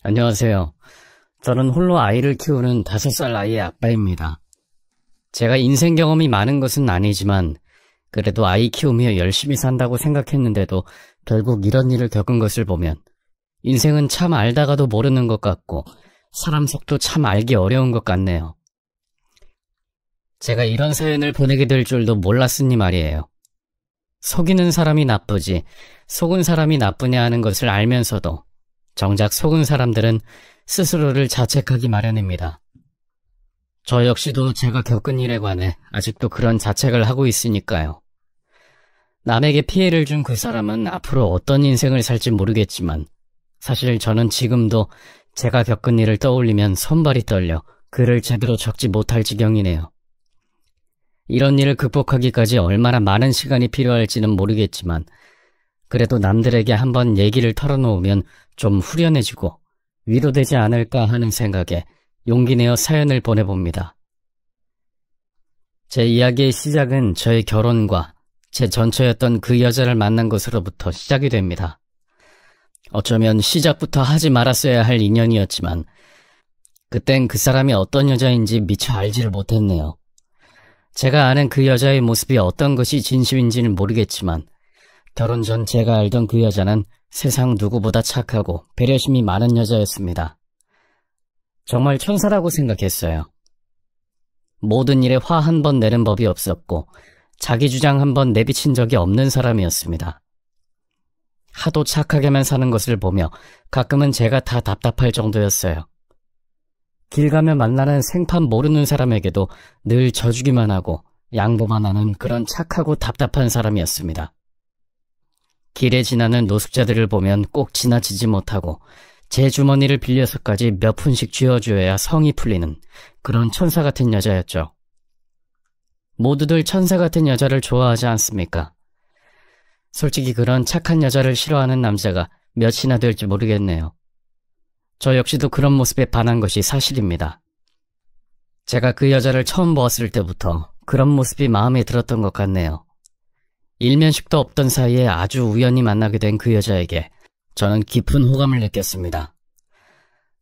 안녕하세요. 저는 홀로 아이를 키우는 5살 아이의 아빠입니다. 제가 인생 경험이 많은 것은 아니지만 그래도 아이 키우며 열심히 산다고 생각했는데도 결국 이런 일을 겪은 것을 보면 인생은 참 알다가도 모르는 것 같고 사람 속도 참 알기 어려운 것 같네요. 제가 이런 사연을 보내게 될 줄도 몰랐으니 말이에요. 속이는 사람이 나쁘지 속은 사람이 나쁘냐 하는 것을 알면서도 정작 속은 사람들은 스스로를 자책하기 마련입니다. 저 역시도 제가 겪은 일에 관해 아직도 그런 자책을 하고 있으니까요. 남에게 피해를 준 그 사람은 앞으로 어떤 인생을 살지 모르겠지만 사실 저는 지금도 제가 겪은 일을 떠올리면 손발이 떨려 글을 제대로 적지 못할 지경이네요. 이런 일을 극복하기까지 얼마나 많은 시간이 필요할지는 모르겠지만 그래도 남들에게 한번 얘기를 털어놓으면 좀 후련해지고 위로되지 않을까 하는 생각에 용기 내어 사연을 보내봅니다. 제 이야기의 시작은 저의 결혼과 제 전처였던 그 여자를 만난 것으로부터 시작이 됩니다. 어쩌면 시작부터 하지 말았어야 할 인연이었지만 그땐 그 사람이 어떤 여자인지 미처 알지를 못했네요. 제가 아는 그 여자의 모습이 어떤 것이 진심인지는 모르겠지만 결혼 전 제가 알던 그 여자는 세상 누구보다 착하고 배려심이 많은 여자였습니다. 정말 천사라고 생각했어요. 모든 일에 화 한 번 내는 법이 없었고 자기 주장 한 번 내비친 적이 없는 사람이었습니다. 하도 착하게만 사는 것을 보며 가끔은 제가 다 답답할 정도였어요. 길 가며 만나는 생판 모르는 사람에게도 늘 져주기만 하고 양보만 하는 그런 착하고 답답한 사람이었습니다. 길에 지나는 노숙자들을 보면 꼭 지나치지 못하고 제 주머니를 빌려서까지 몇 푼씩 쥐어줘야 성이 풀리는 그런 천사 같은 여자였죠. 모두들 천사 같은 여자를 좋아하지 않습니까? 솔직히 그런 착한 여자를 싫어하는 남자가 몇이나 될지 모르겠네요. 저 역시도 그런 모습에 반한 것이 사실입니다. 제가 그 여자를 처음 보았을 때부터 그런 모습이 마음에 들었던 것 같네요. 일면식도 없던 사이에 아주 우연히 만나게 된 그 여자에게 저는 깊은 호감을 느꼈습니다.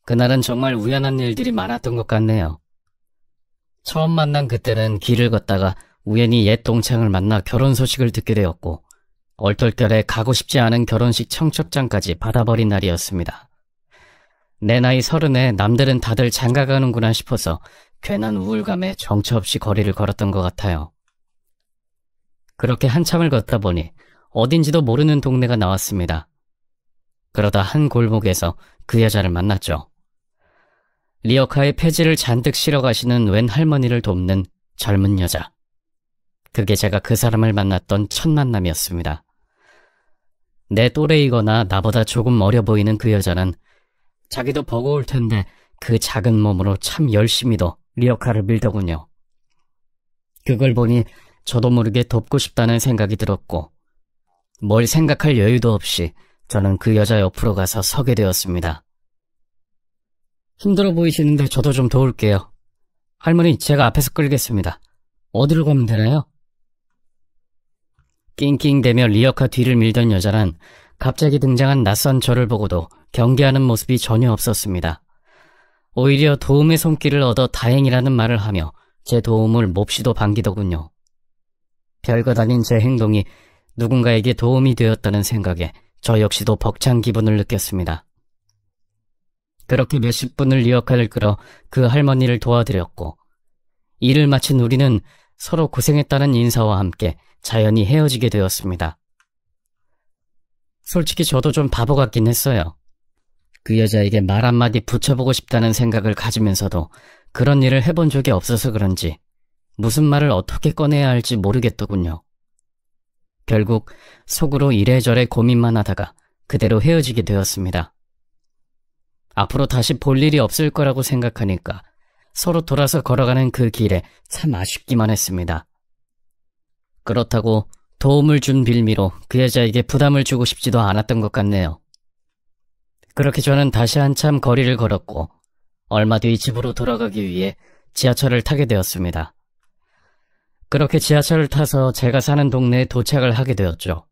그날은 정말 우연한 일들이 많았던 것 같네요. 처음 만난 그때는 길을 걷다가 우연히 옛 동창을 만나 결혼 소식을 듣게 되었고 얼떨결에 가고 싶지 않은 결혼식 청첩장까지 받아버린 날이었습니다. 내 나이 30에 남들은 다들 장가가는구나 싶어서 괜한 우울감에 정처 없이 거리를 걸었던 것 같아요. 그렇게 한참을 걷다 보니 어딘지도 모르는 동네가 나왔습니다. 그러다 한 골목에서 그 여자를 만났죠. 리어카에 폐지를 잔뜩 실어 가시는 웬 할머니를 돕는 젊은 여자. 그게 제가 그 사람을 만났던 첫 만남이었습니다. 내 또래이거나 나보다 조금 어려 보이는 그 여자는 자기도 버거울 텐데 그 작은 몸으로 참 열심히도 리어카를 밀더군요. 그걸 보니 저도 모르게 돕고 싶다는 생각이 들었고 뭘 생각할 여유도 없이 저는 그 여자 옆으로 가서 서게 되었습니다. 힘들어 보이시는데 저도 좀 도울게요. 할머니, 제가 앞에서 끌겠습니다. 어디로 가면 되나요? 낑낑대며 리어카 뒤를 밀던 여자는 갑자기 등장한 낯선 저를 보고도 경계하는 모습이 전혀 없었습니다. 오히려 도움의 손길을 얻어 다행이라는 말을 하며 제 도움을 몹시도 반기더군요. 별것 아닌 제 행동이 누군가에게 도움이 되었다는 생각에 저 역시도 벅찬 기분을 느꼈습니다. 그렇게 몇십 분을 리어카를 끌어 그 할머니를 도와드렸고 일을 마친 우리는 서로 고생했다는 인사와 함께 자연히 헤어지게 되었습니다. 솔직히 저도 좀 바보 같긴 했어요. 그 여자에게 말 한마디 붙여보고 싶다는 생각을 가지면서도 그런 일을 해본 적이 없어서 그런지 무슨 말을 어떻게 꺼내야 할지 모르겠더군요. 결국 속으로 이래저래 고민만 하다가 그대로 헤어지게 되었습니다. 앞으로 다시 볼 일이 없을 거라고 생각하니까 서로 돌아서 걸어가는 그 길에 참 아쉽기만 했습니다. 그렇다고 도움을 준 빌미로 그 여자에게 부담을 주고 싶지도 않았던 것 같네요. 그렇게 저는 다시 한참 거리를 걸었고 얼마 뒤 집으로 돌아가기 위해 지하철을 타게 되었습니다. 그렇게 지하철을 타서 제가 사는 동네에 도착을 하게 되었죠.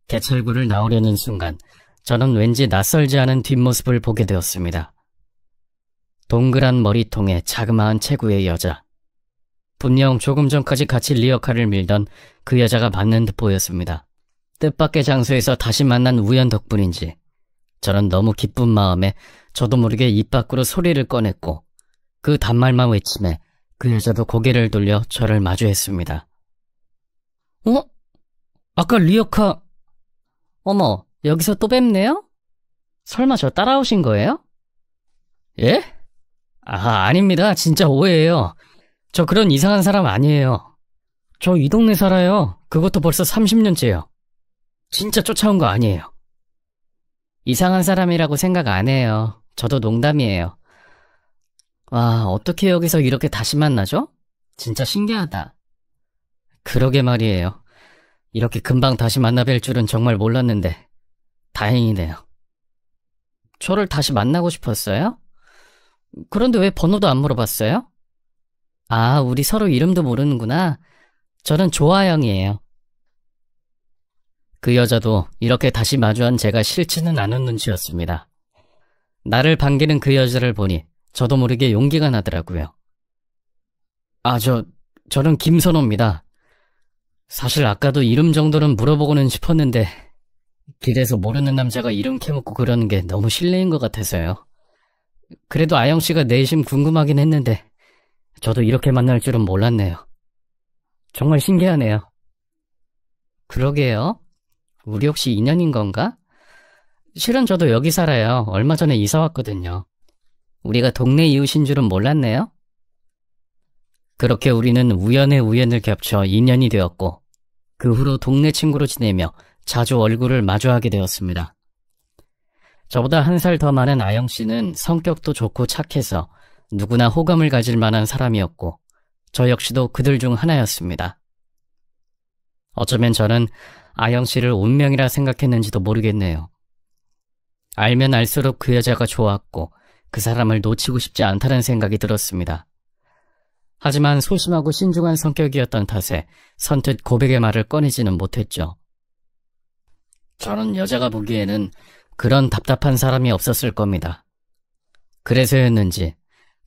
개찰구를 나오려는 순간 저는 왠지 낯설지 않은 뒷모습을 보게 되었습니다. 동그란 머리통에 자그마한 체구의 여자. 분명 조금 전까지 같이 리어카를 밀던 그 여자가 맞는 듯 보였습니다. 뜻밖의 장소에서 다시 만난 우연 덕분인지 저는 너무 기쁜 마음에 저도 모르게 입 밖으로 소리를 꺼냈고 그 단말만 외침에 그 여자도 고개를 돌려 저를 마주했습니다. 어? 아까 리어카... 어머, 여기서 또 뵙네요? 설마 저 따라오신 거예요? 예? 아닙니다. 진짜 오해예요. 저 그런 이상한 사람 아니에요. 저 이 동네 살아요. 그것도 벌써 30년째요. 진짜 쫓아온 거 아니에요. 이상한 사람이라고 생각 안 해요. 저도 농담이에요. 와, 어떻게 여기서 이렇게 다시 만나죠? 진짜 신기하다. 그러게 말이에요. 이렇게 금방 다시 만나뵐 줄은 정말 몰랐는데 다행이네요. 저를 다시 만나고 싶었어요? 그런데 왜 번호도 안 물어봤어요? 아, 우리 서로 이름도 모르는구나. 저는 조아영이에요. 그 여자도 이렇게 다시 마주한 제가 싫지는 않은 눈치였습니다. 나를 반기는 그 여자를 보니 저도 모르게 용기가 나더라고요. 저는 김선호입니다. 사실 아까도 이름 정도는 물어보고는 싶었는데 길에서 모르는 남자가 이름 캐묻고 그러는 게 너무 실례인 것 같아서요. 그래도 아영씨가 내심 궁금하긴 했는데 저도 이렇게 만날 줄은 몰랐네요. 정말 신기하네요. 그러게요. 우리 혹시 인연인 건가? 실은 저도 여기 살아요. 얼마 전에 이사 왔거든요. 우리가 동네 이웃인 줄은 몰랐네요. 그렇게 우리는 우연의 우연을 겹쳐 인연이 되었고 그 후로 동네 친구로 지내며 자주 얼굴을 마주하게 되었습니다. 저보다 1살 더 많은 아영씨는 성격도 좋고 착해서 누구나 호감을 가질 만한 사람이었고 저 역시도 그들 중 하나였습니다. 어쩌면 저는 아영씨를 운명이라 생각했는지도 모르겠네요. 알면 알수록 그 여자가 좋았고 그 사람을 놓치고 싶지 않다는 생각이 들었습니다. 하지만 소심하고 신중한 성격이었던 탓에 선뜻 고백의 말을 꺼내지는 못했죠. 저는 여자가 보기에는 그런 답답한 사람이 없었을 겁니다. 그래서였는지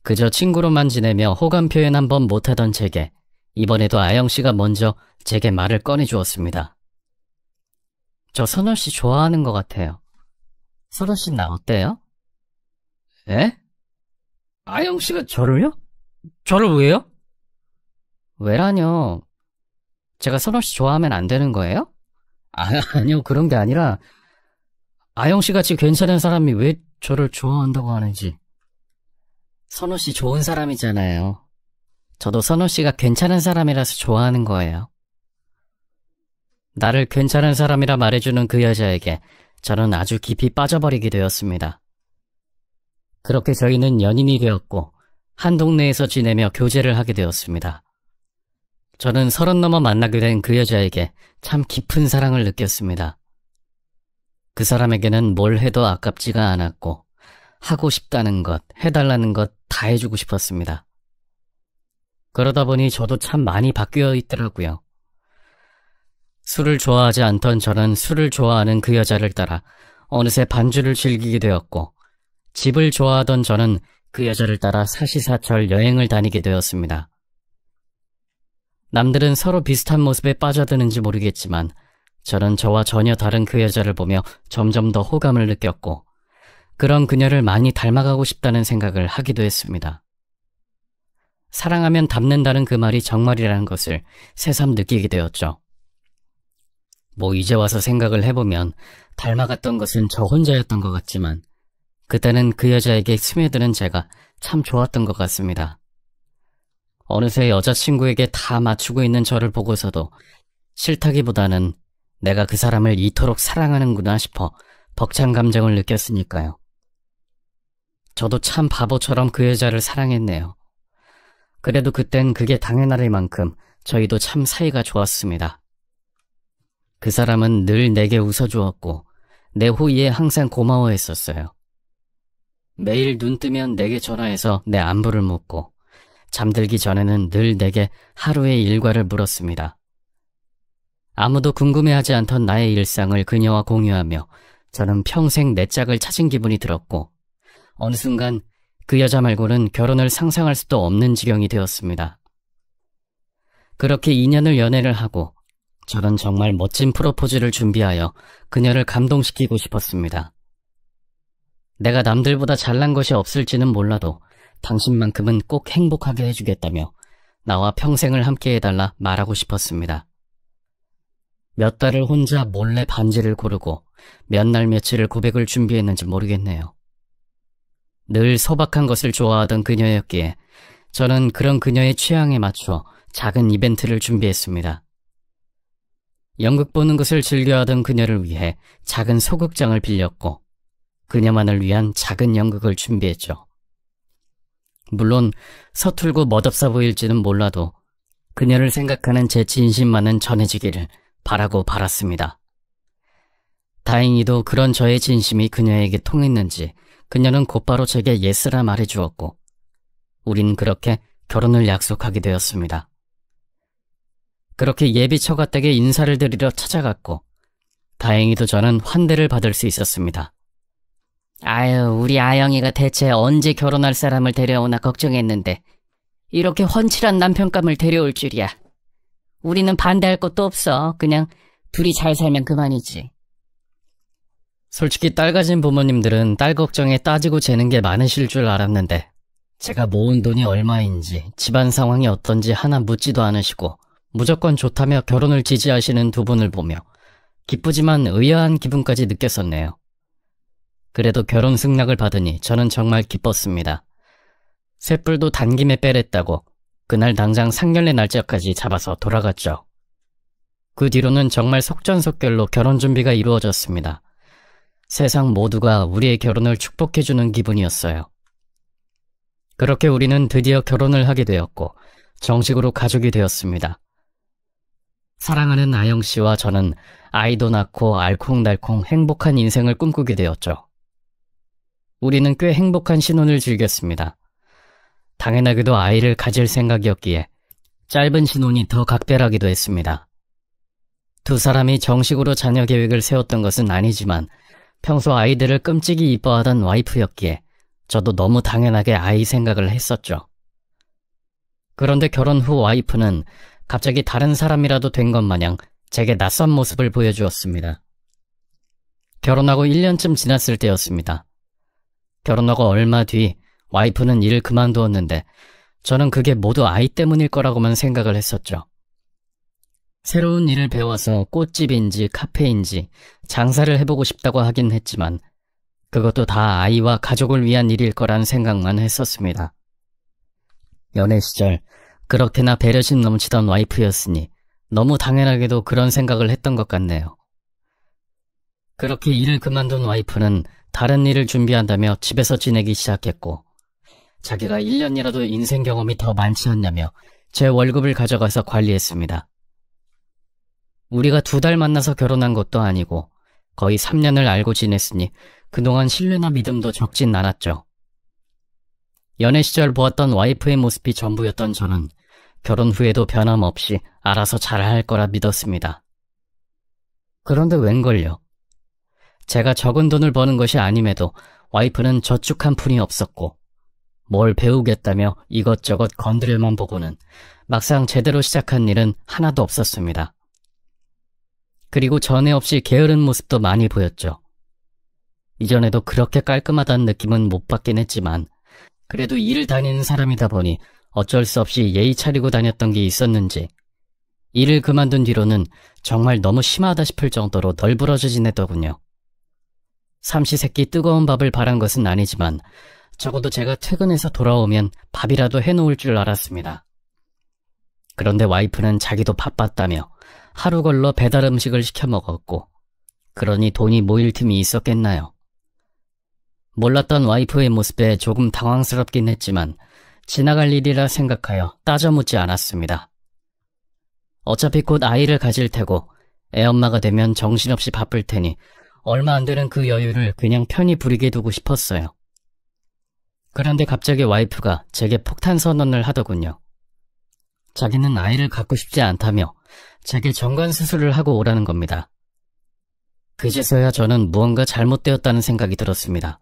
그저 친구로만 지내며 호감 표현 한번 못하던 제게 이번에도 아영씨가 먼저 제게 말을 꺼내주었습니다. 저 선호씨 좋아하는 것 같아요. 선호씨 나 어때요? 에? 아영씨가 저를요? 저를 왜요? 왜라뇨? 제가 선호씨 좋아하면 안 되는 거예요? 아니요, 그런 게 아니라 아영씨같이 괜찮은 사람이 왜 저를 좋아한다고 하는지. 선호씨 좋은 사람이잖아요. 저도 선호씨가 괜찮은 사람이라서 좋아하는 거예요. 나를 괜찮은 사람이라 말해주는 그 여자에게 저는 아주 깊이 빠져버리게 되었습니다. 그렇게 저희는 연인이 되었고 한 동네에서 지내며 교제를 하게 되었습니다. 저는 30 넘어 만나게 된 그 여자에게 참 깊은 사랑을 느꼈습니다. 그 사람에게는 뭘 해도 아깝지가 않았고 하고 싶다는 것, 해달라는 것 다 해주고 싶었습니다. 그러다 보니 저도 참 많이 바뀌어 있더라고요. 술을 좋아하지 않던 저는 술을 좋아하는 그 여자를 따라 어느새 반주를 즐기게 되었고 집을 좋아하던 저는 그 여자를 따라 사시사철 여행을 다니게 되었습니다. 남들은 서로 비슷한 모습에 빠져드는지 모르겠지만 저는 저와 전혀 다른 그 여자를 보며 점점 더 호감을 느꼈고 그런 그녀를 많이 닮아가고 싶다는 생각을 하기도 했습니다. 사랑하면 닮는다는 그 말이 정말이라는 것을 새삼 느끼게 되었죠. 이제 와서 생각을 해보면 닮아갔던 것은 저 혼자였던 것 같지만 그때는 그 여자에게 스며드는 제가 참 좋았던 것 같습니다. 어느새 여자친구에게 다 맞추고 있는 저를 보고서도 싫다기보다는 내가 그 사람을 이토록 사랑하는구나 싶어 벅찬 감정을 느꼈으니까요. 저도 참 바보처럼 그 여자를 사랑했네요. 그래도 그땐 그게 당연할 만큼 저희도 참 사이가 좋았습니다. 그 사람은 늘 내게 웃어주었고 내 호의에 항상 고마워했었어요. 매일 눈 뜨면 내게 전화해서 내 안부를 묻고 잠들기 전에는 늘 내게 하루의 일과를 물었습니다. 아무도 궁금해하지 않던 나의 일상을 그녀와 공유하며 저는 평생 내 짝을 찾은 기분이 들었고 어느 순간 그 여자 말고는 결혼을 상상할 수도 없는 지경이 되었습니다. 그렇게 2년을 연애를 하고 저는 정말 멋진 프로포즈를 준비하여 그녀를 감동시키고 싶었습니다. 내가 남들보다 잘난 것이 없을지는 몰라도 당신만큼은 꼭 행복하게 해주겠다며 나와 평생을 함께 해달라 말하고 싶었습니다. 몇 달을 혼자 몰래 반지를 고르고 몇 날 며칠을 고백을 준비했는지 모르겠네요. 늘 소박한 것을 좋아하던 그녀였기에 저는 그런 그녀의 취향에 맞춰 작은 이벤트를 준비했습니다. 연극 보는 것을 즐겨하던 그녀를 위해 작은 소극장을 빌렸고 그녀만을 위한 작은 연극을 준비했죠. 물론 서툴고 멋없어 보일지는 몰라도 그녀를 생각하는 제 진심만은 전해지기를 바라고 바랐습니다. 다행히도 그런 저의 진심이 그녀에게 통했는지 그녀는 곧바로 제게 예스라 말해주었고 우린 그렇게 결혼을 약속하게 되었습니다. 그렇게 예비 처가댁에 인사를 드리러 찾아갔고 다행히도 저는 환대를 받을 수 있었습니다. 아유, 우리 아영이가 대체 언제 결혼할 사람을 데려오나 걱정했는데 이렇게 훤칠한 남편감을 데려올 줄이야. 우리는 반대할 것도 없어. 그냥 둘이 잘 살면 그만이지. 솔직히 딸 가진 부모님들은 딸 걱정에 따지고 재는 게 많으실 줄 알았는데 제가 모은 돈이 얼마인지 집안 상황이 어떤지 하나 묻지도 않으시고 무조건 좋다며 결혼을 지지하시는 두 분을 보며 기쁘지만 의아한 기분까지 느꼈었네요. 그래도 결혼 승낙을 받으니 저는 정말 기뻤습니다. 쇳불도 단김에 빼랬다고 그날 당장 상견례 날짜까지 잡아서 돌아갔죠. 그 뒤로는 정말 속전속결로 결혼 준비가 이루어졌습니다. 세상 모두가 우리의 결혼을 축복해주는 기분이었어요. 그렇게 우리는 드디어 결혼을 하게 되었고 정식으로 가족이 되었습니다. 사랑하는 아영씨와 저는 아이도 낳고 알콩달콩 행복한 인생을 꿈꾸게 되었죠. 우리는 꽤 행복한 신혼을 즐겼습니다. 당연하게도 아이를 가질 생각이었기에 짧은 신혼이 더 각별하기도 했습니다. 두 사람이 정식으로 자녀 계획을 세웠던 것은 아니지만 평소 아이들을 끔찍이 이뻐하던 와이프였기에 저도 너무 당연하게 아이 생각을 했었죠. 그런데 결혼 후 와이프는 갑자기 다른 사람이라도 된 것 마냥 제게 낯선 모습을 보여주었습니다. 결혼하고 1년쯤 지났을 때였습니다. 결혼하고 얼마 뒤 와이프는 일을 그만두었는데 저는 그게 모두 아이 때문일 거라고만 생각을 했었죠. 새로운 일을 배워서 꽃집인지 카페인지 장사를 해보고 싶다고 하긴 했지만 그것도 다 아이와 가족을 위한 일일 거란 생각만 했었습니다. 연애 시절 그렇게나 배려심 넘치던 와이프였으니 너무 당연하게도 그런 생각을 했던 것 같네요. 그렇게 일을 그만둔 와이프는 다른 일을 준비한다며 집에서 지내기 시작했고 자기가 1년이라도 인생 경험이 더 많지 않냐며 제 월급을 가져가서 관리했습니다. 우리가 2달 만나서 결혼한 것도 아니고 거의 3년을 알고 지냈으니 그동안 신뢰나 믿음도 적진 않았죠. 연애 시절 보았던 와이프의 모습이 전부였던 저는 결혼 후에도 변함없이 알아서 잘할 거라 믿었습니다. 그런데 웬걸요. 제가 적은 돈을 버는 것이 아님에도 와이프는 저축 한 푼이 없었고 뭘 배우겠다며 이것저것 건드려만 보고는 막상 제대로 시작한 일은 하나도 없었습니다. 그리고 전에 없이 게으른 모습도 많이 보였죠. 이전에도 그렇게 깔끔하다는 느낌은 못 받긴 했지만 그래도 일을 다니는 사람이다 보니 어쩔 수 없이 예의 차리고 다녔던 게 있었는지 일을 그만둔 뒤로는 정말 너무 심하다 싶을 정도로 널브러져 지내더군요. 삼시세끼 뜨거운 밥을 바란 것은 아니지만 적어도 제가 퇴근해서 돌아오면 밥이라도 해놓을 줄 알았습니다. 그런데 와이프는 자기도 바빴다며 하루 걸러 배달 음식을 시켜 먹었고 그러니 돈이 모일 틈이 있었겠나요. 몰랐던 와이프의 모습에 조금 당황스럽긴 했지만 지나갈 일이라 생각하여 따져 묻지 않았습니다. 어차피 곧 아이를 가질 테고 애엄마가 되면 정신없이 바쁠 테니 얼마 안 되는 그 여유를 그냥 편히 부리게 두고 싶었어요. 그런데 갑자기 와이프가 제게 폭탄 선언을 하더군요. 자기는 아이를 갖고 싶지 않다며 제게 정관 수술을 하고 오라는 겁니다. 그제서야 저는 무언가 잘못되었다는 생각이 들었습니다.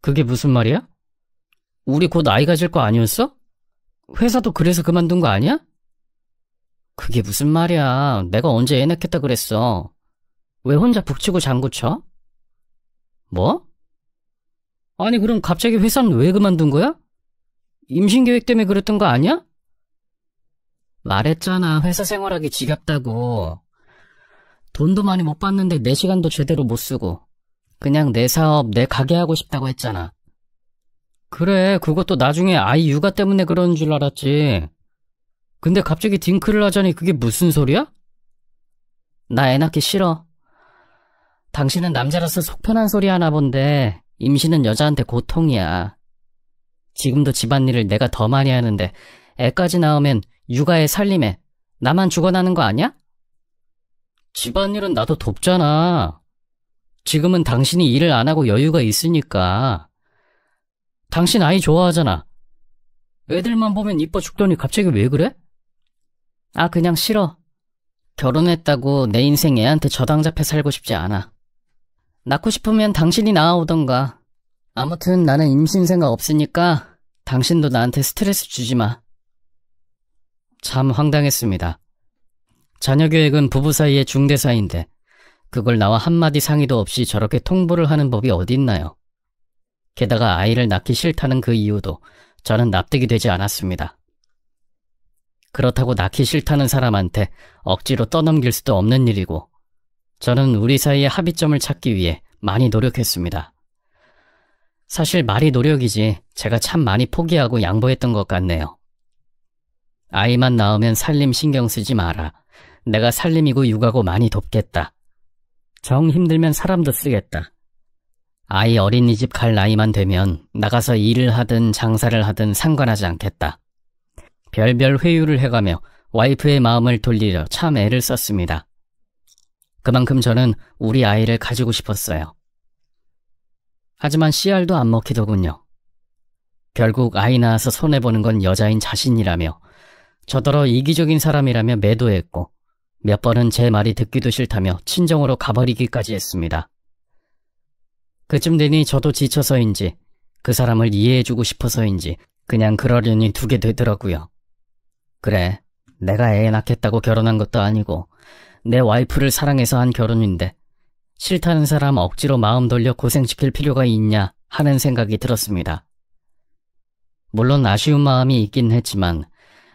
그게 무슨 말이야? 우리 곧 아이 가질 거 아니었어? 회사도 그래서 그만둔 거 아니야? 그게 무슨 말이야. 내가 언제 애 낳겠다 그랬어. 왜 혼자 북치고 장구쳐? 뭐? 아니 그럼 갑자기 회사는 왜 그만둔 거야? 임신 계획 때문에 그랬던 거 아니야? 말했잖아. 회사 생활하기 지겹다고. 돈도 많이 못 받는데 내 시간도 제대로 못 쓰고 그냥 내 사업, 내 가게 하고 싶다고 했잖아. 그래, 그것도 나중에 아이 육아 때문에 그러는 줄 알았지. 근데 갑자기 딩크를 하자니 그게 무슨 소리야? 나 애 낳기 싫어. 당신은 남자라서 속 편한 소리 하나 본데 임신은 여자한테 고통이야. 지금도 집안일을 내가 더 많이 하는데 애까지 낳으면 육아에 살림에 나만 죽어나는 거 아니야? 집안일은 나도 돕잖아. 지금은 당신이 일을 안 하고 여유가 있으니까. 당신 아이 좋아하잖아. 애들만 보면 이뻐 죽더니 갑자기 왜 그래? 아, 그냥 싫어. 결혼했다고 내 인생 애한테 저당 잡혀 살고 싶지 않아. 낳고 싶으면 당신이 낳아오던가. 아무튼 나는 임신 생각 없으니까 당신도 나한테 스트레스 주지 마. 참 황당했습니다. 자녀 계획은 부부 사이의 중대사인데 그걸 나와 한마디 상의도 없이 저렇게 통보를 하는 법이 어딨나요? 게다가 아이를 낳기 싫다는 그 이유도 저는 납득이 되지 않았습니다. 그렇다고 낳기 싫다는 사람한테 억지로 떠넘길 수도 없는 일이고 저는 우리 사이의 합의점을 찾기 위해 많이 노력했습니다. 사실 말이 노력이지 제가 참 많이 포기하고 양보했던 것 같네요. 아이만 낳으면 살림 신경 쓰지 마라. 내가 살림이고 육아고 많이 돕겠다. 정 힘들면 사람도 쓰겠다. 아이 어린이집 갈 나이만 되면 나가서 일을 하든 장사를 하든 상관하지 않겠다. 별별 회유를 해가며 와이프의 마음을 돌리려 참 애를 썼습니다. 그만큼 저는 우리 아이를 가지고 싶었어요. 하지만 씨알도 안 먹히더군요. 결국 아이 낳아서 손해보는 건 여자인 자신이라며 저더러 이기적인 사람이라며 매도했고 몇 번은 제 말이 듣기도 싫다며 친정으로 가버리기까지 했습니다. 그쯤 되니 저도 지쳐서인지 그 사람을 이해해주고 싶어서인지 그냥 그러려니 두게 되더라고요. 그래, 내가 애 낳겠다고 결혼한 것도 아니고 내 와이프를 사랑해서 한 결혼인데 싫다는 사람 억지로 마음 돌려 고생시킬 필요가 있냐 하는 생각이 들었습니다. 물론 아쉬운 마음이 있긴 했지만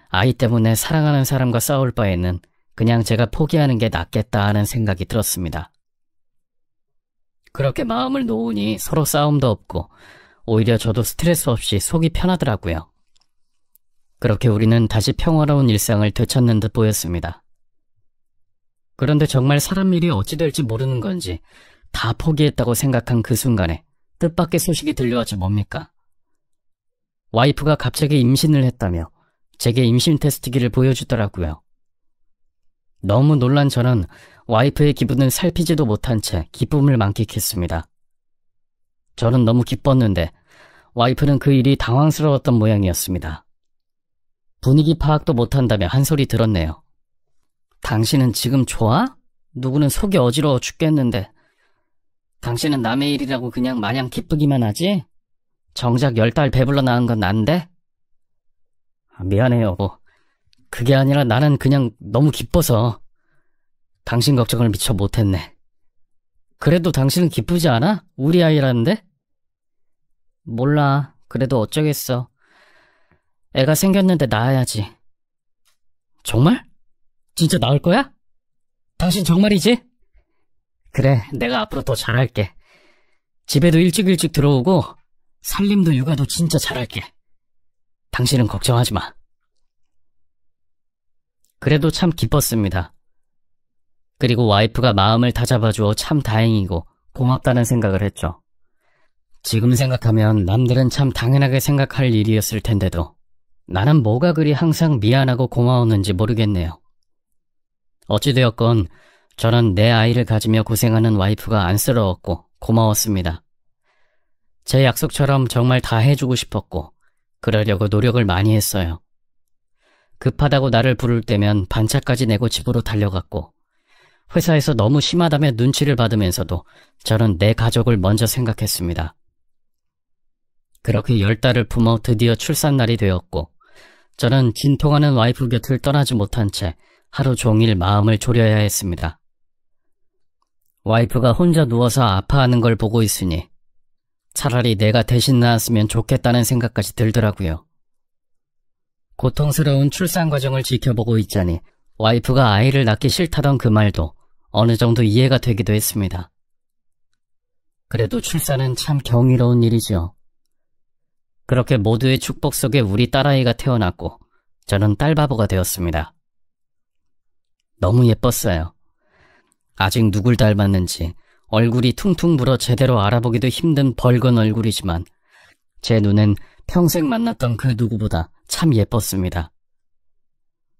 아이 때문에 사랑하는 사람과 싸울 바에는 그냥 제가 포기하는 게 낫겠다 하는 생각이 들었습니다. 그렇게 마음을 놓으니 서로 싸움도 없고 오히려 저도 스트레스 없이 속이 편하더라고요. 그렇게 우리는 다시 평화로운 일상을 되찾는 듯 보였습니다. 그런데 정말 사람 일이 어찌 될지 모르는 건지 다 포기했다고 생각한 그 순간에 뜻밖의 소식이 들려왔지 뭡니까? 와이프가 갑자기 임신을 했다며 제게 임신 테스트기를 보여주더라고요. 너무 놀란 저는 와이프의 기분을 살피지도 못한 채 기쁨을 만끽했습니다. 저는 너무 기뻤는데 와이프는 그 일이 당황스러웠던 모양이었습니다. 분위기 파악도 못한다며 한 소리 들었네요. 당신은 지금 좋아? 누구는 속이 어지러워 죽겠는데 당신은 남의 일이라고 그냥 마냥 기쁘기만 하지? 정작 10달 배불러 낳은 건 난데? 미안해요, 여보. 그게 아니라 나는 그냥 너무 기뻐서 당신 걱정을 미처 못했네. 그래도 당신은 기쁘지 않아? 우리 아이라는데? 몰라. 그래도 어쩌겠어. 애가 생겼는데 낳아야지. 정말? 진짜 낳을 거야? 당신 정말이지? 그래, 내가 앞으로 더 잘할게. 집에도 일찍 들어오고 살림도 육아도 진짜 잘할게. 당신은 걱정하지 마. 그래도 참 기뻤습니다. 그리고 와이프가 마음을 다잡아주어 참 다행이고 고맙다는 생각을 했죠. 지금 생각하면 남들은 참 당연하게 생각할 일이었을 텐데도 나는 뭐가 그리 항상 미안하고 고마웠는지 모르겠네요. 어찌되었건 저는 내 아이를 가지며 고생하는 와이프가 안쓰러웠고 고마웠습니다. 제 약속처럼 정말 다 해주고 싶었고 그러려고 노력을 많이 했어요. 급하다고 나를 부를 때면 반차까지 내고 집으로 달려갔고 회사에서 너무 심하다며 눈치를 받으면서도 저는 내 가족을 먼저 생각했습니다. 그렇게 10달을 품어 드디어 출산날이 되었고 저는 진통하는 와이프 곁을 떠나지 못한 채 하루 종일 마음을 졸여야 했습니다. 와이프가 혼자 누워서 아파하는 걸 보고 있으니 차라리 내가 대신 나았으면 좋겠다는 생각까지 들더라고요. 고통스러운 출산 과정을 지켜보고 있자니 와이프가 아이를 낳기 싫다던 그 말도 어느 정도 이해가 되기도 했습니다. 그래도 출산은 참 경이로운 일이죠. 그렇게 모두의 축복 속에 우리 딸아이가 태어났고 저는 딸바보가 되었습니다. 너무 예뻤어요. 아직 누굴 닮았는지 얼굴이 퉁퉁 불어 제대로 알아보기도 힘든 벌건 얼굴이지만 제 눈엔 평생 만났던 그 누구보다 참 예뻤습니다.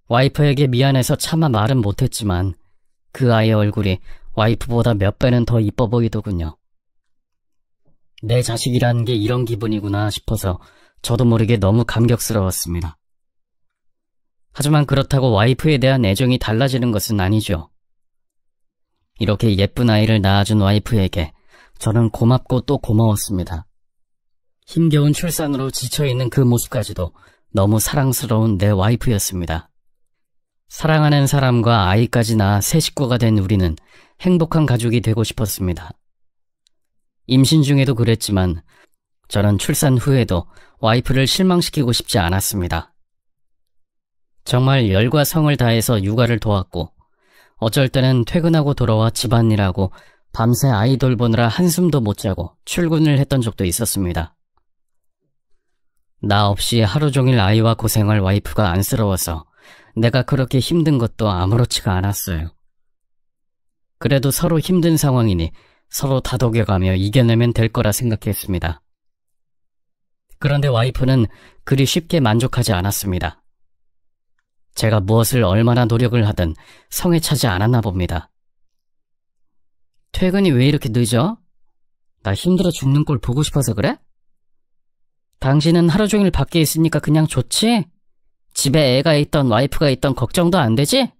와이프에게 미안해서 차마 말은 못했지만 그 아이의 얼굴이 와이프보다 몇 배는 더 이뻐 보이더군요. 내 자식이라는 게 이런 기분이구나 싶어서 저도 모르게 너무 감격스러웠습니다. 하지만 그렇다고 와이프에 대한 애정이 달라지는 것은 아니죠. 이렇게 예쁜 아이를 낳아준 와이프에게 저는 고맙고 또 고마웠습니다. 힘겨운 출산으로 지쳐있는 그 모습까지도 너무 사랑스러운 내 와이프였습니다. 사랑하는 사람과 아이까지 낳아 새 식구가 된 우리는 행복한 가족이 되고 싶었습니다. 임신 중에도 그랬지만 저는 출산 후에도 와이프를 실망시키고 싶지 않았습니다. 정말 열과 성을 다해서 육아를 도왔고 어쩔 때는 퇴근하고 돌아와 집안일하고 밤새 아이 돌보느라 한숨도 못 자고 출근을 했던 적도 있었습니다. 나 없이 하루 종일 아이와 고생할 와이프가 안쓰러워서 내가 그렇게 힘든 것도 아무렇지가 않았어요. 그래도 서로 힘든 상황이니 서로 다독여가며 이겨내면 될 거라 생각했습니다. 그런데 와이프는 그리 쉽게 만족하지 않았습니다. 제가 무엇을 얼마나 노력을 하든 성에 차지 않았나 봅니다. 퇴근이 왜 이렇게 늦어? 나 힘들어 죽는 꼴 보고 싶어서 그래? 당신은 하루 종일 밖에 있으니까 그냥 좋지? 집에 애가 있던 와이프가 있던 걱정도 안 되지?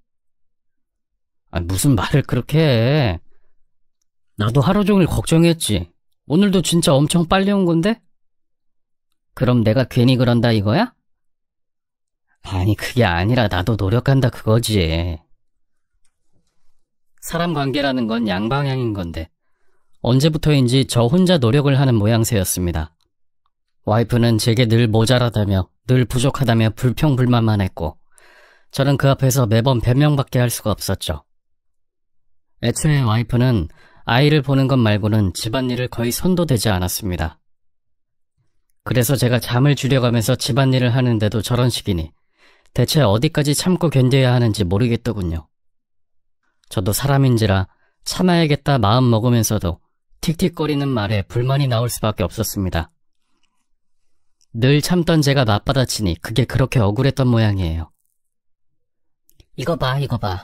무슨 말을 그렇게 해. 나도 하루 종일 걱정했지. 오늘도 진짜 엄청 빨리 온 건데? 그럼 내가 괜히 그런다 이거야? 아니 그게 아니라 나도 노력한다 그거지. 사람 관계라는 건 양방향인 건데 언제부터인지 저 혼자 노력을 하는 모양새였습니다. 와이프는 제게 늘 모자라다며 늘 부족하다며 불평불만만 했고 저는 그 앞에서 매번 변명밖에 할 수가 없었죠. 애초에 와이프는 아이를 보는 것 말고는 집안일을 거의 손도 대지 않았습니다. 그래서 제가 잠을 줄여가면서 집안일을 하는데도 저런 식이니 대체 어디까지 참고 견뎌야 하는지 모르겠더군요. 저도 사람인지라 참아야겠다 마음 먹으면서도 틱틱거리는 말에 불만이 나올 수밖에 없었습니다. 늘 참던 제가 맞받아치니 그게 그렇게 억울했던 모양이에요. 이거 봐, 이거 봐.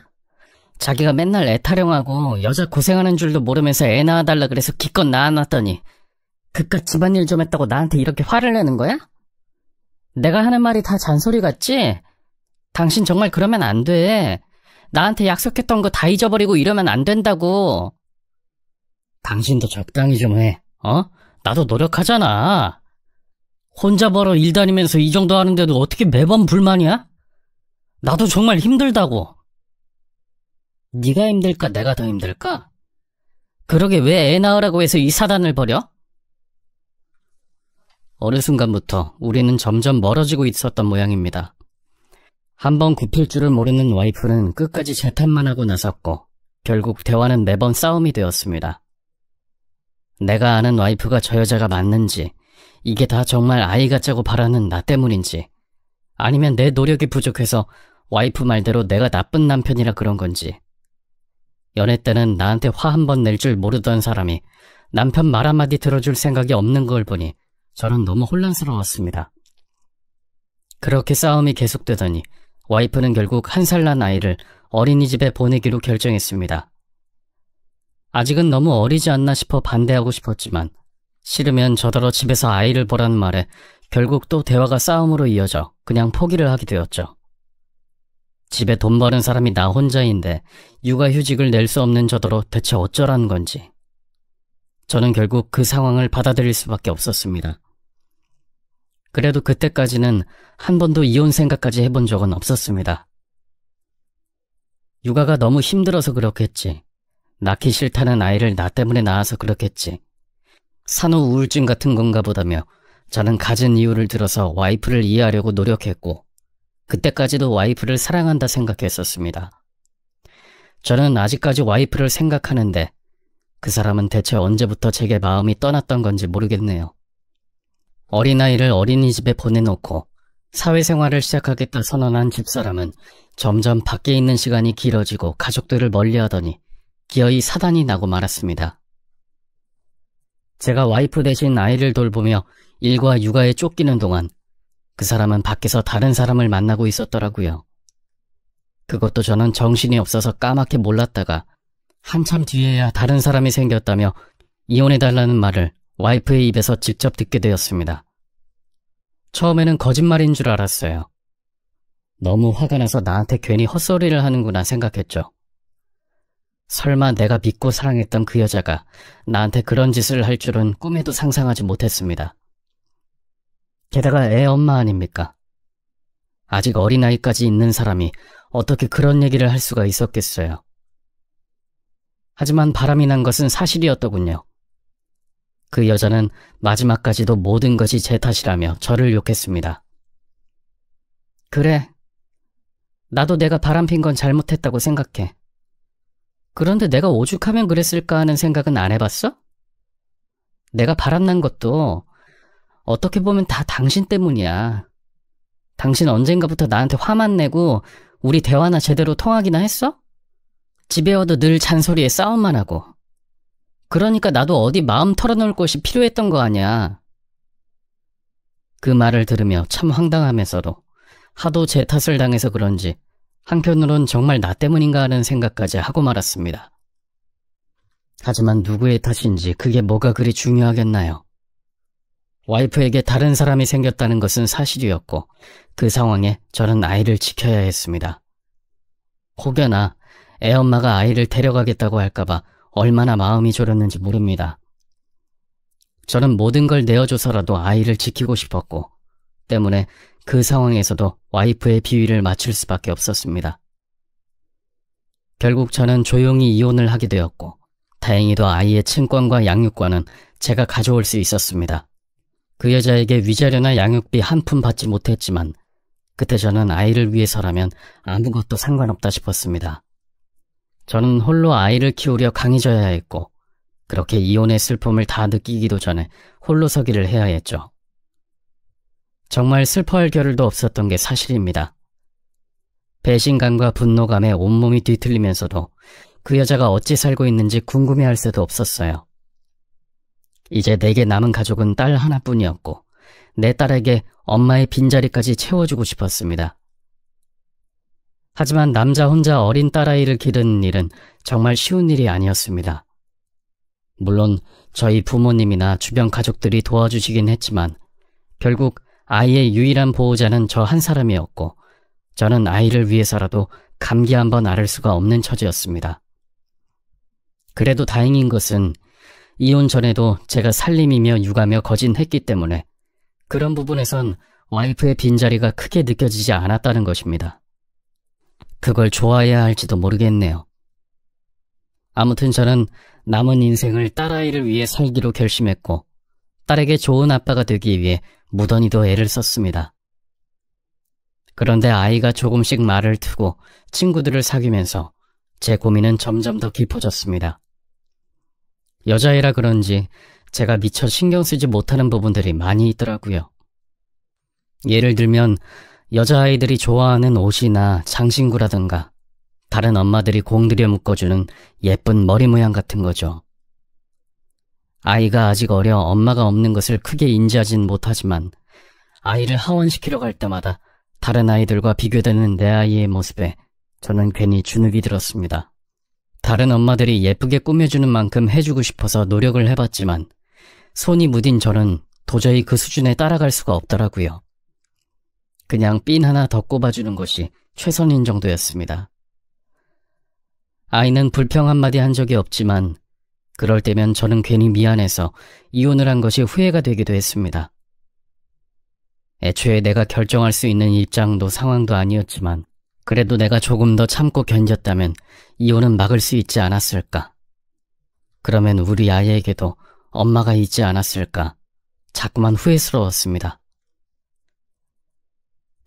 자기가 맨날 애 타령하고 여자 고생하는 줄도 모르면서 애 낳아달라 그래서 기껏 낳아놨더니 그깟 집안일 좀 했다고 나한테 이렇게 화를 내는 거야? 내가 하는 말이 다 잔소리 같지? 당신 정말 그러면 안 돼. 나한테 약속했던 거 다 잊어버리고 이러면 안 된다고. 당신도 적당히 좀 해. 나도 노력하잖아. 혼자 벌어 일 다니면서 이 정도 하는데도 어떻게 매번 불만이야? 나도 정말 힘들다고. 네가 힘들까 내가 더 힘들까? 그러게 왜 애 낳으라고 해서 이 사단을 벌여? 어느 순간부터 우리는 점점 멀어지고 있었던 모양입니다. 한번 굽힐 줄을 모르는 와이프는 끝까지 재탄만 하고 나섰고 결국 대화는 매번 싸움이 되었습니다. 내가 아는 와이프가 저 여자가 맞는지, 이게 다 정말 아이 같자고 바라는 나 때문인지, 아니면 내 노력이 부족해서 와이프 말대로 내가 나쁜 남편이라 그런 건지. 연애 때는 나한테 화 한 번 낼 줄 모르던 사람이 남편 말 한마디 들어줄 생각이 없는 걸 보니 저는 너무 혼란스러웠습니다. 그렇게 싸움이 계속되더니 와이프는 결국 1살 난 아이를 어린이집에 보내기로 결정했습니다. 아직은 너무 어리지 않나 싶어 반대하고 싶었지만 싫으면 저더러 집에서 아이를 보라는 말에 결국 또 대화가 싸움으로 이어져 그냥 포기를 하게 되었죠. 집에 돈 버는 사람이 나 혼자인데 육아휴직을 낼 수 없는 저더러 대체 어쩌라는 건지. 저는 결국 그 상황을 받아들일 수밖에 없었습니다. 그래도 그때까지는 한 번도 이혼 생각까지 해본 적은 없었습니다. 육아가 너무 힘들어서 그렇겠지. 낳기 싫다는 아이를 나 때문에 낳아서 그렇겠지. 산후 우울증 같은 건가 보다며 저는 갖은 이유를 들어서 와이프를 이해하려고 노력했고 그때까지도 와이프를 사랑한다 생각했었습니다. 저는 아직까지 와이프를 생각하는데 그 사람은 대체 언제부터 제게 마음이 떠났던 건지 모르겠네요. 어린아이를 어린이집에 보내놓고 사회생활을 시작하겠다 선언한 집사람은 점점 밖에 있는 시간이 길어지고 가족들을 멀리하더니 기어이 사단이 나고 말았습니다. 제가 와이프 대신 아이를 돌보며 일과 육아에 쫓기는 동안 그 사람은 밖에서 다른 사람을 만나고 있었더라고요. 그것도 저는 정신이 없어서 까맣게 몰랐다가 한참 뒤에야 다른 사람이 생겼다며 이혼해달라는 말을 와이프의 입에서 직접 듣게 되었습니다. 처음에는 거짓말인 줄 알았어요. 너무 화가 나서 나한테 괜히 헛소리를 하는구나 생각했죠. 설마 내가 믿고 사랑했던 그 여자가 나한테 그런 짓을 할 줄은 꿈에도 상상하지 못했습니다. 게다가 애 엄마 아닙니까? 아직 어린아이까지 있는 사람이 어떻게 그런 얘기를 할 수가 있었겠어요. 하지만 바람이 난 것은 사실이었더군요. 그 여자는 마지막까지도 모든 것이 제 탓이라며 저를 욕했습니다. 그래, 나도 내가 바람핀 건 잘못했다고 생각해. 그런데 내가 오죽하면 그랬을까 하는 생각은 안 해봤어? 내가 바람난 것도 어떻게 보면 다 당신 때문이야. 당신 언젠가부터 나한테 화만 내고 우리 대화나 제대로 통하기나 했어? 집에 와도 늘 잔소리에 싸움만 하고. 그러니까 나도 어디 마음 털어놓을 곳이 필요했던 거 아니야. 그 말을 들으며 참 황당하면서도 하도 제 탓을 당해서 그런지 한편으론 정말 나 때문인가 하는 생각까지 하고 말았습니다. 하지만 누구의 탓인지 그게 뭐가 그리 중요하겠나요? 와이프에게 다른 사람이 생겼다는 것은 사실이었고 그 상황에 저는 아이를 지켜야 했습니다. 혹여나 애엄마가 아이를 데려가겠다고 할까봐 얼마나 마음이 졸였는지 모릅니다. 저는 모든 걸 내어줘서라도 아이를 지키고 싶었고 때문에 그 상황에서도 와이프의 비위를 맞출 수밖에 없었습니다. 결국 저는 조용히 이혼을 하게 되었고 다행히도 아이의 친권과 양육권은 제가 가져올 수 있었습니다. 그 여자에게 위자료나 양육비 한 푼 받지 못했지만 그때 저는 아이를 위해서라면 아무것도 상관없다 싶었습니다. 저는 홀로 아이를 키우려 강해져야 했고 그렇게 이혼의 슬픔을 다 느끼기도 전에 홀로 서기를 해야 했죠. 정말 슬퍼할 겨를도 없었던 게 사실입니다. 배신감과 분노감에 온몸이 뒤틀리면서도 그 여자가 어찌 살고 있는지 궁금해할 새도 없었어요. 이제 내게 남은 가족은 딸 하나뿐이었고 내 딸에게 엄마의 빈자리까지 채워주고 싶었습니다. 하지만 남자 혼자 어린 딸아이를 기르는 일은 정말 쉬운 일이 아니었습니다. 물론 저희 부모님이나 주변 가족들이 도와주시긴 했지만 결국 아이의 유일한 보호자는 저 한 사람이었고 저는 아이를 위해서라도 감기 한번 앓을 수가 없는 처지였습니다. 그래도 다행인 것은 이혼 전에도 제가 살림이며 육아며 거진했기 때문에 그런 부분에선 와이프의 빈자리가 크게 느껴지지 않았다는 것입니다. 그걸 좋아해야 할지도 모르겠네요. 아무튼 저는 남은 인생을 딸아이를 위해 살기로 결심했고 딸에게 좋은 아빠가 되기 위해 무던히도 애를 썼습니다. 그런데 아이가 조금씩 말을 트고 친구들을 사귀면서 제 고민은 점점 더 깊어졌습니다. 여자애라 그런지 제가 미처 신경 쓰지 못하는 부분들이 많이 있더라고요. 예를 들면 여자아이들이 좋아하는 옷이나 장신구라든가 다른 엄마들이 공들여 묶어주는 예쁜 머리 모양 같은 거죠. 아이가 아직 어려 엄마가 없는 것을 크게 인지하진 못하지만 아이를 하원시키러 갈 때마다 다른 아이들과 비교되는 내 아이의 모습에 저는 괜히 주눅이 들었습니다. 다른 엄마들이 예쁘게 꾸며주는 만큼 해주고 싶어서 노력을 해봤지만 손이 무딘 저는 도저히 그 수준에 따라갈 수가 없더라고요. 그냥 핀 하나 더 꼽아주는 것이 최선인 정도였습니다. 아이는 불평 한마디 한 적이 없지만 그럴 때면 저는 괜히 미안해서 이혼을 한 것이 후회가 되기도 했습니다. 애초에 내가 결정할 수 있는 입장도 상황도 아니었지만 그래도 내가 조금 더 참고 견뎠다면 이혼은 막을 수 있지 않았을까. 그러면 우리 아이에게도 엄마가 있지 않았을까. 자꾸만 후회스러웠습니다.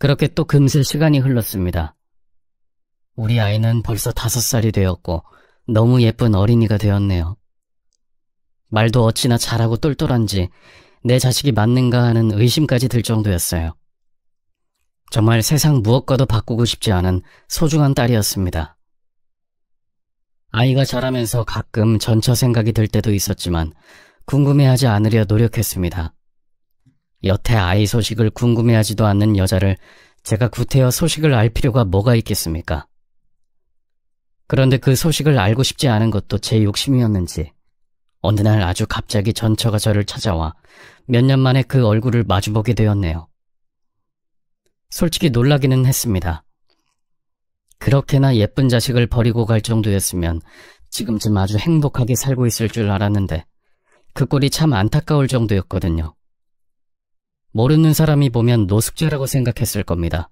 그렇게 또 금세 시간이 흘렀습니다. 우리 아이는 벌써 5살이 되었고 너무 예쁜 어린이가 되었네요. 말도 어찌나 잘하고 똘똘한지 내 자식이 맞는가 하는 의심까지 들 정도였어요. 정말 세상 무엇과도 바꾸고 싶지 않은 소중한 딸이었습니다. 아이가 자라면서 가끔 전처 생각이 들 때도 있었지만 궁금해하지 않으려 노력했습니다. 여태 아이 소식을 궁금해하지도 않는 여자를 제가 구태여 소식을 알 필요가 뭐가 있겠습니까? 그런데 그 소식을 알고 싶지 않은 것도 제 욕심이었는지 어느 날 아주 갑자기 전처가 저를 찾아와 몇 년 만에 그 얼굴을 마주보게 되었네요. 솔직히 놀라기는 했습니다. 그렇게나 예쁜 자식을 버리고 갈 정도였으면 지금쯤 아주 행복하게 살고 있을 줄 알았는데 그 꼴이 참 안타까울 정도였거든요. 모르는 사람이 보면 노숙자라고 생각했을 겁니다.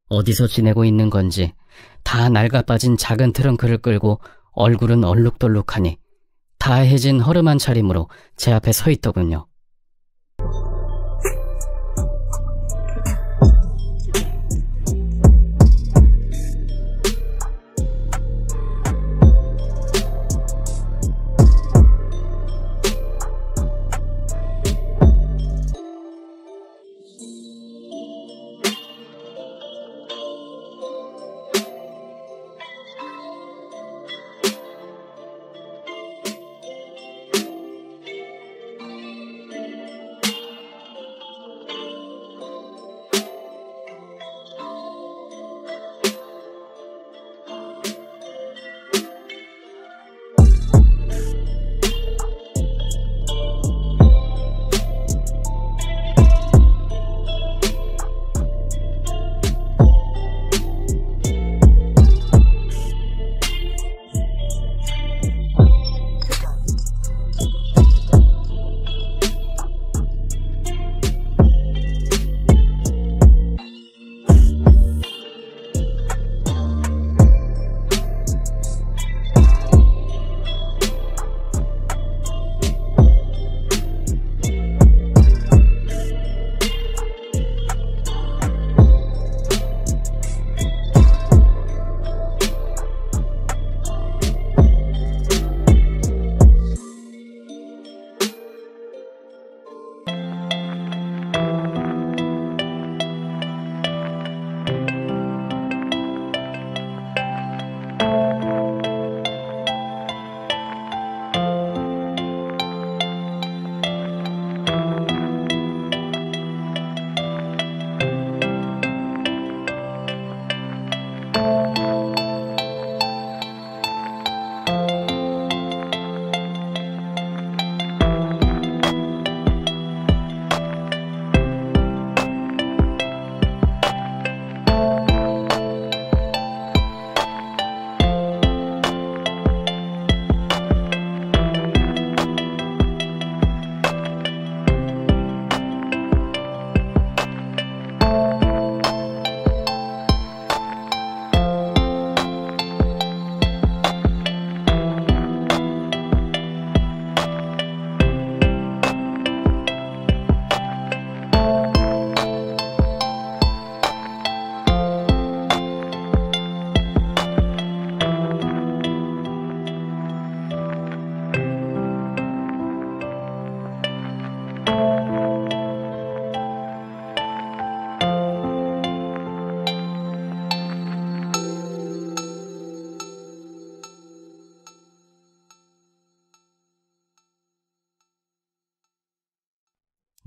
어디서 지내고 있는 건지 다 낡아빠진 작은 트렁크를 끌고 얼굴은 얼룩덜룩하니 다해진 허름한 차림으로 제 앞에 서 있더군요.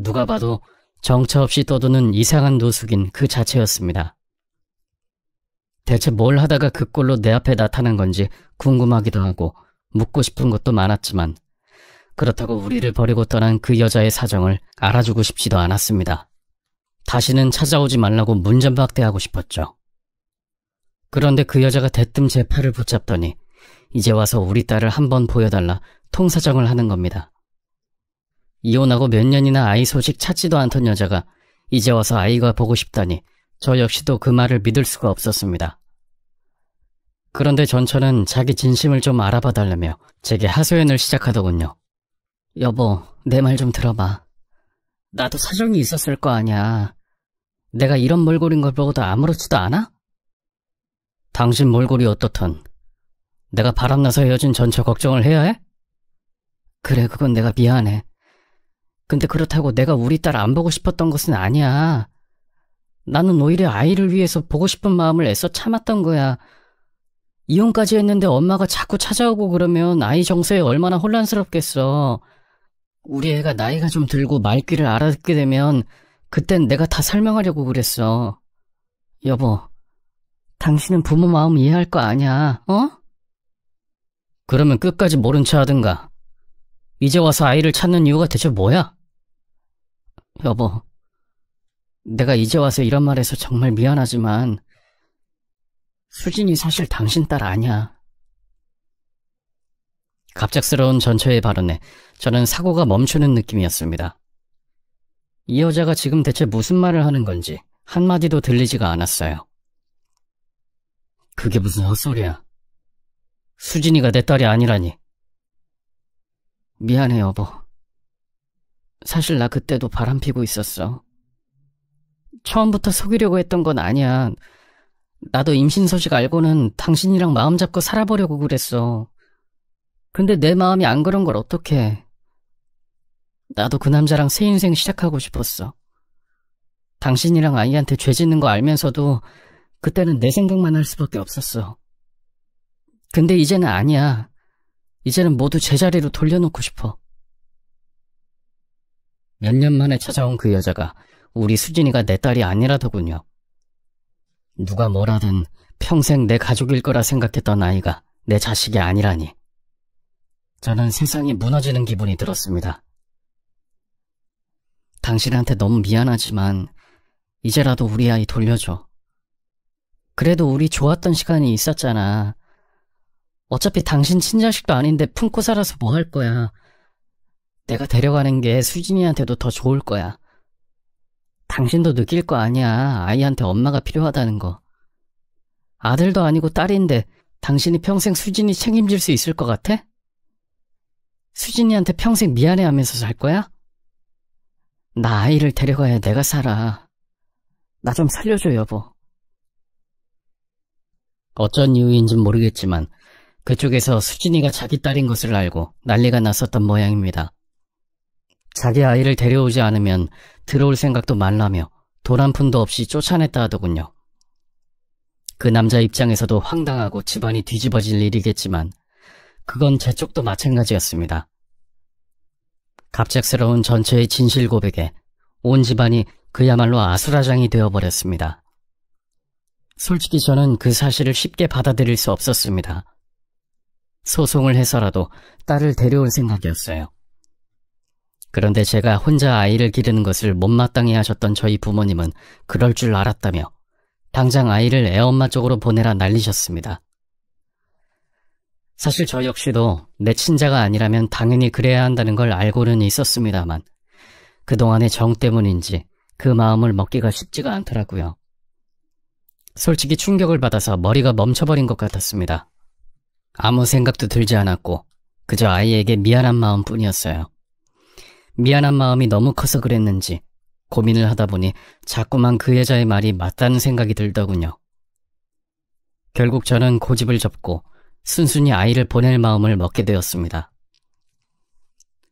누가 봐도 정처 없이 떠도는 이상한 노숙인 그 자체였습니다. 대체 뭘 하다가 그 꼴로 내 앞에 나타난 건지 궁금하기도 하고 묻고 싶은 것도 많았지만 그렇다고 우리를 버리고 떠난 그 여자의 사정을 알아주고 싶지도 않았습니다. 다시는 찾아오지 말라고 문전박대하고 싶었죠. 그런데 그 여자가 대뜸 제 팔을 붙잡더니 이제 와서 우리 딸을 한번 보여달라 통사정을 하는 겁니다. 이혼하고 몇 년이나 아이 소식 찾지도 않던 여자가 이제 와서 아이가 보고 싶다니 저 역시도 그 말을 믿을 수가 없었습니다. 그런데 전처는 자기 진심을 좀 알아봐 달라며 제게 하소연을 시작하더군요. 여보, 내 말 좀 들어봐. 나도 사정이 있었을 거 아니야. 내가 이런 몰골인 걸 보고도 아무렇지도 않아? 당신 몰골이 어떻든 내가 바람나서 헤어진 전처 걱정을 해야 해? 그래, 그건 내가 미안해. 근데 그렇다고 내가 우리 딸 안 보고 싶었던 것은 아니야. 나는 오히려 아이를 위해서 보고 싶은 마음을 애써 참았던 거야. 이혼까지 했는데 엄마가 자꾸 찾아오고 그러면 아이 정서에 얼마나 혼란스럽겠어. 우리 애가 나이가 좀 들고 말귀를 알아듣게 되면 그땐 내가 다 설명하려고 그랬어. 여보, 당신은 부모 마음 이해할 거 아니야, 어? 그러면 끝까지 모른 체 하든가. 이제 와서 아이를 찾는 이유가 대체 뭐야? 여보, 내가 이제 와서 이런 말해서 정말 미안하지만 수진이 사실 당신 딸 아니야. 갑작스러운 전처의 발언에 저는 사고가 멈추는 느낌이었습니다. 이 여자가 지금 대체 무슨 말을 하는 건지 한마디도 들리지가 않았어요. 그게 무슨 헛소리야. 수진이가 내 딸이 아니라니. 미안해, 여보. 사실 나 그때도 바람피고 있었어. 처음부터 속이려고 했던 건 아니야. 나도 임신 소식 알고는 당신이랑 마음 잡고 살아보려고 그랬어. 근데 내 마음이 안 그런 걸 어떡해. 나도 그 남자랑 새 인생 시작하고 싶었어. 당신이랑 아이한테 죄 짓는 거 알면서도 그때는 내 생각만 할 수밖에 없었어. 근데 이제는 아니야. 이제는 모두 제자리로 돌려놓고 싶어. 몇 년 만에 찾아온 그 여자가 우리 수진이가 내 딸이 아니라더군요. 누가 뭐라든 평생 내 가족일 거라 생각했던 아이가 내 자식이 아니라니. 저는 세상이 무너지는 기분이 들었습니다. 당신한테 너무 미안하지만 이제라도 우리 아이 돌려줘. 그래도 우리 좋았던 시간이 있었잖아. 어차피 당신 친자식도 아닌데 품고 살아서 뭐 할 거야. 내가 데려가는 게 수진이한테도 더 좋을 거야. 당신도 느낄 거 아니야. 아이한테 엄마가 필요하다는 거. 아들도 아니고 딸인데 당신이 평생 수진이 책임질 수 있을 것 같아? 수진이한테 평생 미안해하면서 살 거야? 나 아이를 데려가야 내가 살아. 나 좀 살려줘, 여보. 어쩐 이유인진 모르겠지만 그쪽에서 수진이가 자기 딸인 것을 알고 난리가 났었던 모양입니다. 자기 아이를 데려오지 않으면 들어올 생각도 말라며 돈 한 푼도 없이 쫓아냈다 하더군요. 그 남자 입장에서도 황당하고 집안이 뒤집어질 일이겠지만 그건 제 쪽도 마찬가지였습니다. 갑작스러운 전처의 진실 고백에 온 집안이 그야말로 아수라장이 되어버렸습니다. 솔직히 저는 그 사실을 쉽게 받아들일 수 없었습니다. 소송을 해서라도 딸을 데려올 생각이었어요. 그런데 제가 혼자 아이를 기르는 것을 못마땅해 하셨던 저희 부모님은 그럴 줄 알았다며 당장 아이를 애엄마 쪽으로 보내라 난리셨습니다. 사실 저 역시도 내 친자가 아니라면 당연히 그래야 한다는 걸 알고는 있었습니다만 그동안의 정 때문인지 그 마음을 먹기가 쉽지가 않더라고요. 솔직히 충격을 받아서 머리가 멈춰버린 것 같았습니다. 아무 생각도 들지 않았고 그저 아이에게 미안한 마음뿐이었어요. 미안한 마음이 너무 커서 그랬는지 고민을 하다 보니 자꾸만 그 여자의 말이 맞다는 생각이 들더군요. 결국 저는 고집을 접고 순순히 아이를 보낼 마음을 먹게 되었습니다.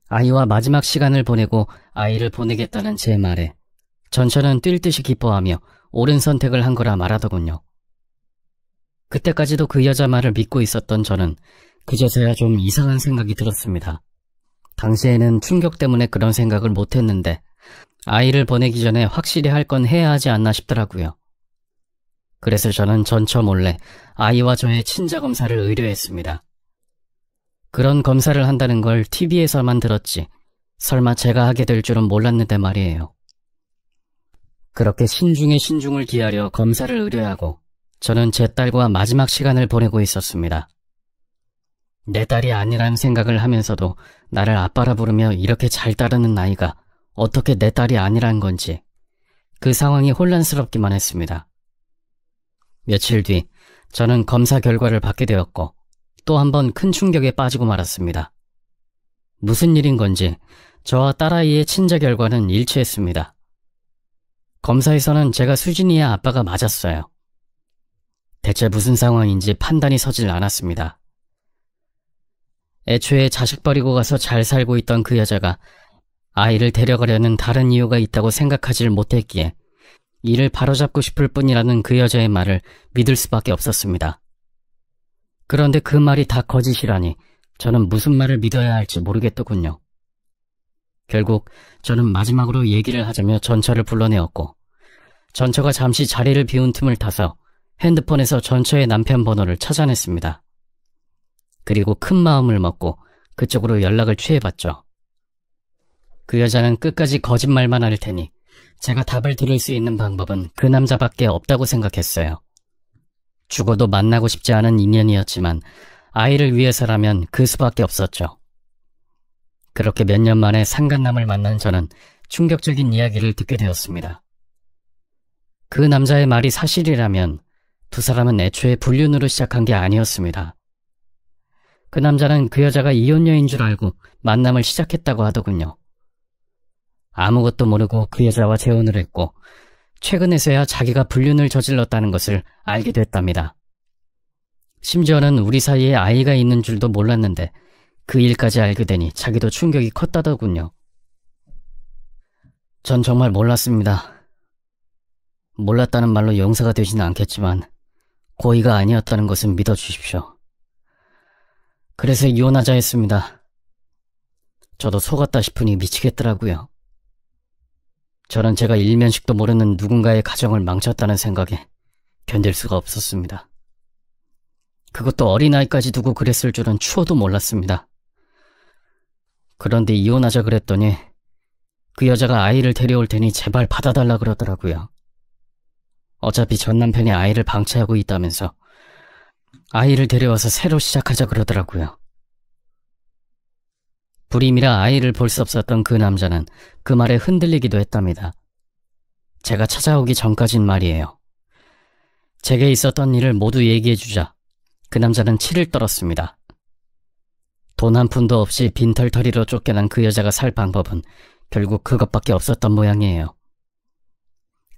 아이와 마지막 시간을 보내고 아이를 보내겠다는 제 말에 전처는 뛸 듯이 기뻐하며 옳은 선택을 한 거라 말하더군요. 그때까지도 그 여자 말을 믿고 있었던 저는 그제서야 좀 이상한 생각이 들었습니다. 당시에는 충격 때문에 그런 생각을 못했는데 아이를 보내기 전에 확실히 할 건 해야 하지 않나 싶더라고요. 그래서 저는 전처 몰래 아이와 저의 친자 검사를 의뢰했습니다. 그런 검사를 한다는 걸 TV에서만 들었지 설마 제가 하게 될 줄은 몰랐는데 말이에요. 그렇게 신중에 신중을 기하려 검사를 의뢰하고 저는 제 딸과 마지막 시간을 보내고 있었습니다. 내 딸이 아니라는 생각을 하면서도 나를 아빠라 부르며 이렇게 잘 따르는 아이가 어떻게 내 딸이 아니란 건지 그 상황이 혼란스럽기만 했습니다. 며칠 뒤 저는 검사 결과를 받게 되었고 또 한 번 큰 충격에 빠지고 말았습니다. 무슨 일인 건지 저와 딸아이의 친자 결과는 일치했습니다. 검사에서는 제가 수진이의 아빠가 맞았어요. 대체 무슨 상황인지 판단이 서질 않았습니다. 애초에 자식 버리고 가서 잘 살고 있던 그 여자가 아이를 데려가려는 다른 이유가 있다고 생각하질 못했기에 이를 바로잡고 싶을 뿐이라는 그 여자의 말을 믿을 수밖에 없었습니다. 그런데 그 말이 다 거짓이라니 저는 무슨 말을 믿어야 할지 모르겠더군요. 결국 저는 마지막으로 얘기를 하자며 전처를 불러내었고 전처가 잠시 자리를 비운 틈을 타서 핸드폰에서 전처의 남편 번호를 찾아냈습니다. 그리고 큰 마음을 먹고 그쪽으로 연락을 취해봤죠. 그 여자는 끝까지 거짓말만 할 테니 제가 답을 들을 수 있는 방법은 그 남자밖에 없다고 생각했어요. 죽어도 만나고 싶지 않은 인연이었지만 아이를 위해서라면 그 수밖에 없었죠. 그렇게 몇 년 만에 상간남을 만난 저는 충격적인 이야기를 듣게 되었습니다. 그 남자의 말이 사실이라면 두 사람은 애초에 불륜으로 시작한 게 아니었습니다. 그 남자는 그 여자가 이혼녀인 줄 알고 만남을 시작했다고 하더군요. 아무것도 모르고 그 여자와 재혼을 했고 최근에서야 자기가 불륜을 저질렀다는 것을 알게 됐답니다. 심지어는 우리 사이에 아이가 있는 줄도 몰랐는데 그 일까지 알게 되니 자기도 충격이 컸다더군요. 전 정말 몰랐습니다. 몰랐다는 말로 용서가 되지는 않겠지만 고의가 아니었다는 것은 믿어주십시오. 그래서 이혼하자 했습니다. 저도 속았다 싶으니 미치겠더라고요. 저는 제가 일면식도 모르는 누군가의 가정을 망쳤다는 생각에 견딜 수가 없었습니다. 그것도 어린아이까지 두고 그랬을 줄은 추호도 몰랐습니다. 그런데 이혼하자 그랬더니 그 여자가 아이를 데려올 테니 제발 받아달라 그러더라고요. 어차피 전 남편이 아이를 방치하고 있다면서 아이를 데려와서 새로 시작하자 그러더라고요. 불임이라 아이를 볼 수 없었던 그 남자는 그 말에 흔들리기도 했답니다. 제가 찾아오기 전까진 말이에요. 제게 있었던 일을 모두 얘기해주자 그 남자는 치를 떨었습니다. 돈 한 푼도 없이 빈털터리로 쫓겨난 그 여자가 살 방법은 결국 그것밖에 없었던 모양이에요.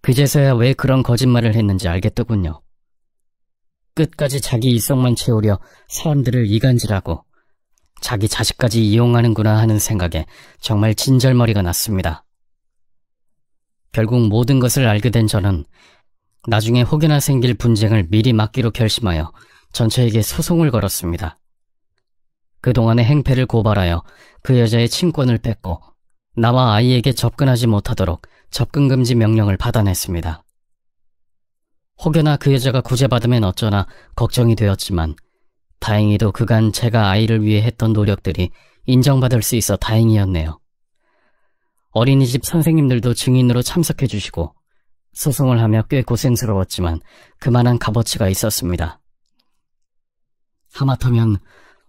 그제서야 왜 그런 거짓말을 했는지 알겠더군요. 끝까지 자기 이성만 채우려 사람들을 이간질하고 자기 자식까지 이용하는구나 하는 생각에 정말 진절머리가 났습니다. 결국 모든 것을 알게 된 저는 나중에 혹여나 생길 분쟁을 미리 막기로 결심하여 전처에게 소송을 걸었습니다. 그동안의 행패를 고발하여 그 여자의 친권을 뺏고 나와 아이에게 접근하지 못하도록 접근금지 명령을 받아냈습니다. 혹여나 그 여자가 구제받으면 어쩌나 걱정이 되었지만 다행히도 그간 제가 아이를 위해 했던 노력들이 인정받을 수 있어 다행이었네요. 어린이집 선생님들도 증인으로 참석해 주시고 소송을 하며 꽤 고생스러웠지만 그만한 값어치가 있었습니다. 하마터면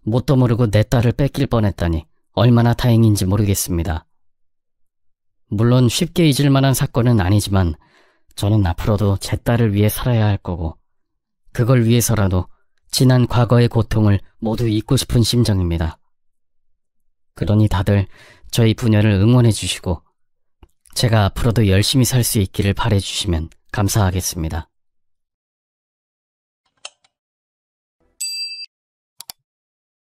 뭣도 모르고 내 딸을 뺏길 뻔했다니 얼마나 다행인지 모르겠습니다. 물론 쉽게 잊을 만한 사건은 아니지만 저는 앞으로도 제 딸을 위해 살아야 할 거고 그걸 위해서라도 지난 과거의 고통을 모두 잊고 싶은 심정입니다. 그러니 다들 저희 부녀를 응원해 주시고 제가 앞으로도 열심히 살 수 있기를 바래 주시면 감사하겠습니다.